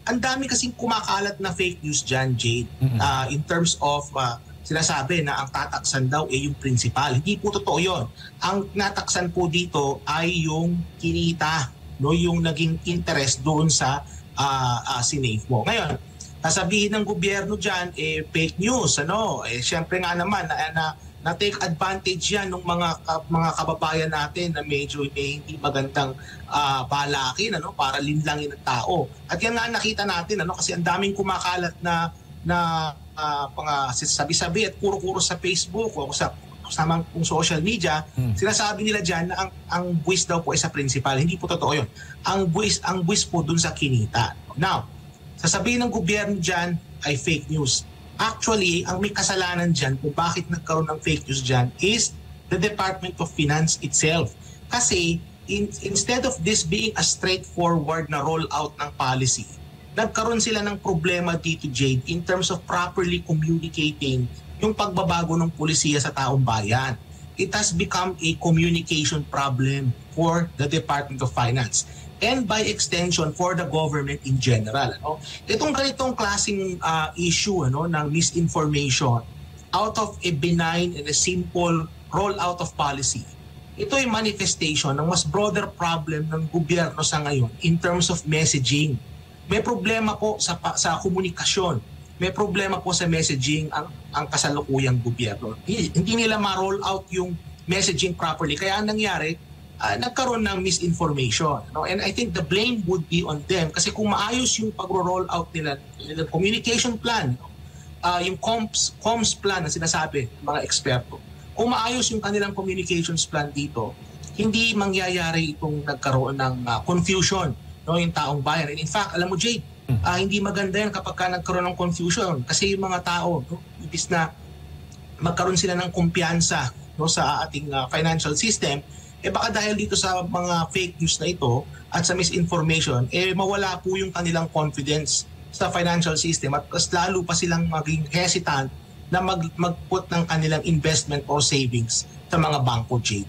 ang dami kasing kumakalat na fake news dyan, Jade, in terms of sinasabi na ang tataksan daw ay yung principal. Hindi po totoo yun. Ang nataksan po dito ay yung kinita, no, yung naging interest doon sa sinave mo. Ngayon, sasabihin ng gobyerno dyan, fake news, ano? Siyempre nga naman, na take advantage yan ng mga kababayan natin na medyo hindi magandang palakin, ano, para linlangin ng tao. At yan nga nakita natin, ano, kasi ang daming kumakalat na sabi-sabi at kuro-kuro sa Facebook o sa samang social media, sinasabi nila dyan na ang buwis daw po ay sa principal. Hindi po totoo yun. Ang buwis po dun sa kinita. Now, sasabihin ng gobyerno dyan ay fake news. Actually, ang may kasalanan dyan kung bakit nagkaroon ng fake news dyan is the Department of Finance itself. Kasi instead of this being a straightforward na rollout ng policy, nagkaroon sila ng problema dito, Jade, in terms of properly communicating yung pagbabago ng pulisiya sa taong bayan. It has become a communication problem for the Department of Finance and by extension for the government in general. Ano? Itong ganitong klaseng issue, ano, ng misinformation out of a benign and a simple rollout of policy, ito ay manifestation ng mas broader problem ng gobyerno sa ngayon in terms of messaging. May problema po sa komunikasyon. May problema po sa messaging ang kasalukuyang gobyerno. Hindi nila ma-roll out yung messaging properly. Kaya ang nangyari, nagkaroon ng misinformation. No? And I think the blame would be on them kasi kung maayos yung pag-roll out nila, the communication plan, yung comms plan na sinasabi ng mga eksperto, kung maayos yung kanilang communications plan dito, hindi mangyayari itong nagkaroon ng confusion, no, yung taong bayan. And in fact, alam mo, Jade, hindi maganda yan kapag nagkaroon ng confusion kasi yung mga tao, no, ibis na magkaroon sila ng kumpiyansa, no, sa ating financial system, baka dahil dito sa mga fake news na ito at sa misinformation, mawala po yung kanilang confidence sa financial system at mas lalo pa silang maging hesitant na mag-put ng kanilang investment or savings sa mga bangko, Jade.